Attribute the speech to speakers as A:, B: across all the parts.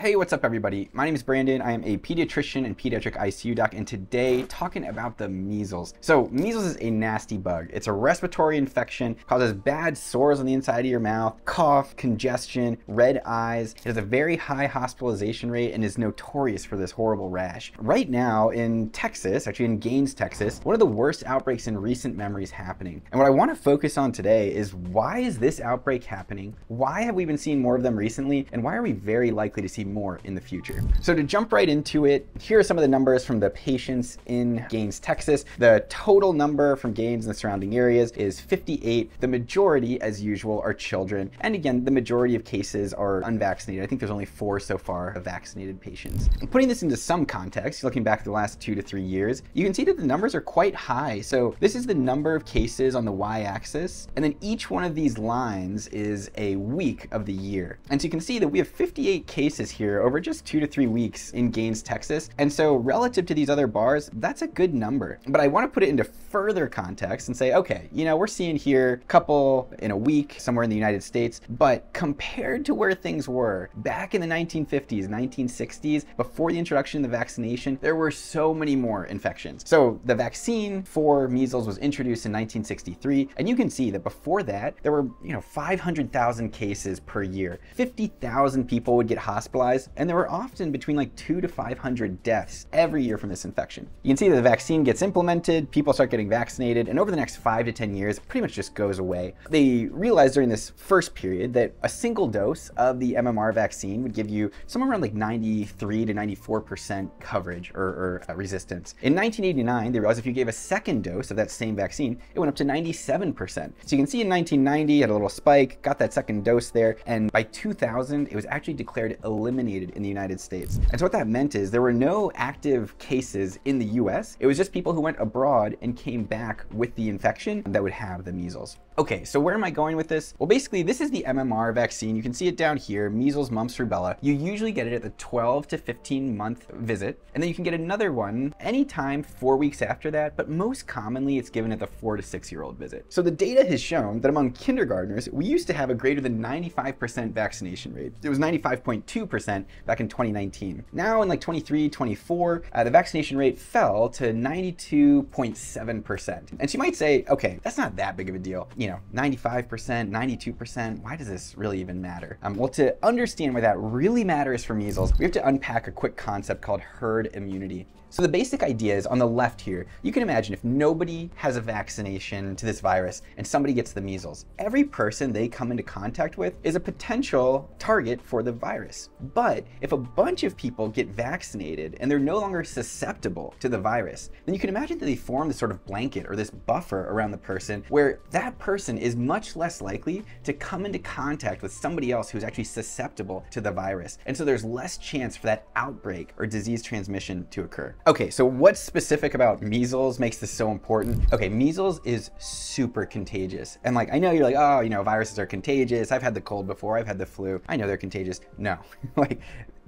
A: Hey, what's up everybody? My name is Brandon. I am a pediatrician and pediatric ICU doc, and today talking about the measles. So measles is a nasty bug. It's a respiratory infection, causes bad sores on the inside of your mouth, cough, congestion, red eyes. It has a very high hospitalization rate and is notorious for this horrible rash. Right now in Texas, actually in Gaines, Texas, one of the worst outbreaks in recent memory is happening. And what I want to focus on today is, why is this outbreak happening? Why have we been seeing more of them recently? And why are we very likely to see more in the future? So to jump right into it, here are some of the numbers from the patients in Gaines, Texas. The total number from Gaines and the surrounding areas is 58. The majority, as usual, are children. And again, the majority of cases are unvaccinated. I think there's only 4 so far of vaccinated patients. And putting this into some context, looking back at the last 2 to 3 years, you can see that the numbers are quite high. So this is the number of cases on the y-axis, and then each one of these lines is a week of the year. And so you can see that we have 58 cases here over just 2 to 3 weeks in Gaines, Texas. And so relative to these other bars, that's a good number. But I want to put it into further context and say, okay, you know, we're seeing here a couple in a week somewhere in the United States, but compared to where things were back in the 1950s, 1960s, before the introduction of the vaccination, there were so many more infections. So the vaccine for measles was introduced in 1963, and you can see that before that, there were, 500,000 cases per year. 50,000 people would get hospitalized, and there were often between like 200 to 500 deaths every year from this infection. You can see that the vaccine gets implemented, people start getting vaccinated, and over the next 5 to 10 years, pretty much just goes away. They realized during this first period that a single dose of the MMR vaccine would give you somewhere around like 93 to 94% coverage or resistance. In 1989, they realized if you gave a second dose of that same vaccine, it went up to 97%. So you can see in 1990, had a little spike, got that second dose there, and by 2000, it was actually declared eliminated in the United States. And so what that meant is there were no active cases in the US. It was just people who went abroad and came back with the infection that would have the measles. Okay, so where am I going with this? Well, basically, this is the MMR vaccine. You can see it down here, measles, mumps, rubella. You usually get it at the 12 to 15 month visit, and then you can get another one anytime 4 weeks after that, but most commonly it's given at the 4 to 6 year old visit. So the data has shown that among kindergartners, we used to have a greater than 95% vaccination rate. It was 95.2% back in 2019. Now in like 23, 24, the vaccination rate fell to 92.7%. And she might say, okay, that's not that big of a deal. 95%, 92%, why does this really even matter? Well, to understand why that really matters for measles, we have to unpack a quick concept called herd immunity. So the basic idea is on the left here, you can imagine if nobody has a vaccination to this virus and somebody gets the measles, every person they come into contact with is a potential target for the virus. But if a bunch of people get vaccinated and they're no longer susceptible to the virus, then you can imagine that they form this sort of blanket or this buffer around the person where that person is much less likely to come into contact with somebody else who's actually susceptible to the virus. And so there's less chance for that outbreak or disease transmission to occur. Okay, so what's specific about measles makes this so important? Okay, measles is super contagious. And like, I know you're like, oh, viruses are contagious. I've had the cold before, I've had the flu. I know they're contagious. No, like,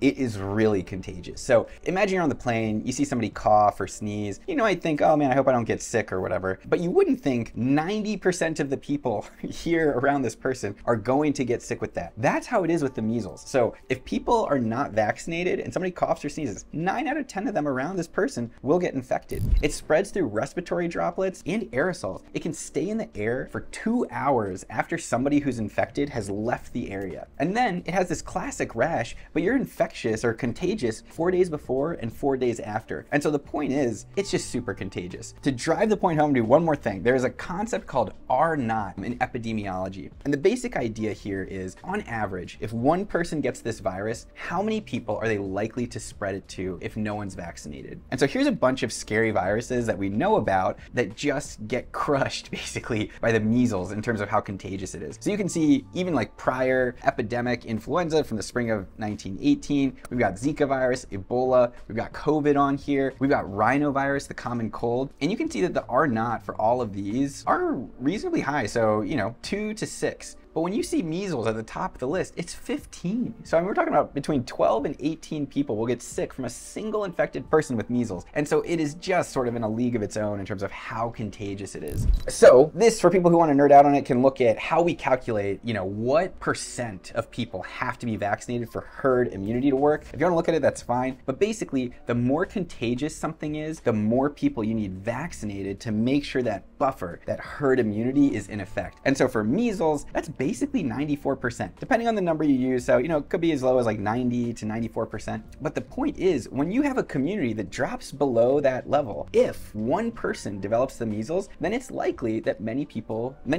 A: it is really contagious. So imagine you're on the plane, you see somebody cough or sneeze, I think, oh man, I hope I don't get sick or whatever. But you wouldn't think 90% of the people here around this person are going to get sick with that. That's how it is with the measles. So if people are not vaccinated and somebody coughs or sneezes, 9 out of 10 of them around this person will get infected. It spreads through respiratory droplets and aerosols. It can stay in the air for 2 hours after somebody who's infected has left the area. And then it has this classic rash, but you're infectious or contagious 4 days before and 4 days after. And so the point is, it's just super contagious. To drive the point home, do one more thing. There is a concept called R0 in epidemiology. And the basic idea here is, on average, if one person gets this virus, how many people are they likely to spread it to if no one's vaccinated? And so here's a bunch of scary viruses that we know about that just get crushed basically by the measles in terms of how contagious it is. So you can see even like prior epidemic influenza from the spring of 1918, we've got Zika virus, Ebola, we've got COVID on here, we've got rhinovirus, the common cold, and you can see that the R0 for all of these are reasonably high, so 2 to 6. But when you see measles at the top of the list, it's 15. So I mean, we're talking about between 12 and 18 people will get sick from a single infected person with measles. And so it is just sort of in a league of its own in terms of how contagious it is. So this, for people who want to nerd out on it, can look at how we calculate, what percent of people have to be vaccinated for herd immunity to work. If you want to look at it, that's fine. But basically, the more contagious something is, the more people you need vaccinated to make sure that buffer, that herd immunity is in effect. And so for measles, that's basically 94%, depending on the number you use. So, it could be as low as like 90 to 94%. But the point is, when you have a community that drops below that level, if one person develops the measles, then it's likely that many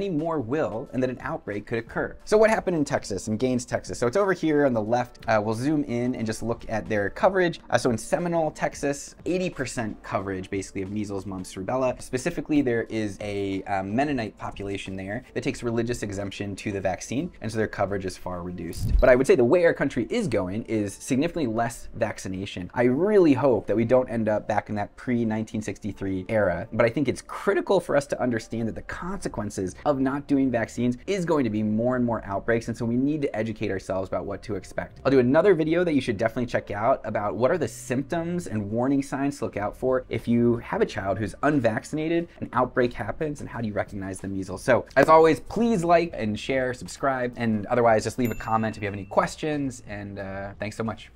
A: more will, and that an outbreak could occur. So what happened in Texas, in Gaines, Texas? So it's over here on the left. We'll zoom in and just look at their coverage. So in Seminole, Texas, 80% coverage basically of measles, mumps, rubella. Specifically, there is a Mennonite population there that takes religious exemption to the vaccine, and so their coverage is far reduced. But I would say the way our country is going is significantly less vaccination. I really hope that we don't end up back in that pre-1963 era, but I think it's critical for us to understand that the consequences of not doing vaccines is going to be more and more outbreaks, and so we need to educate ourselves about what to expect. I'll do another video that you should definitely check out about what are the symptoms and warning signs to look out for if you have a child who's unvaccinated, an outbreak happens, and how do you recognize the measles. So as always, please like and share, subscribe, and otherwise just leave a comment if you have any questions, and thanks so much.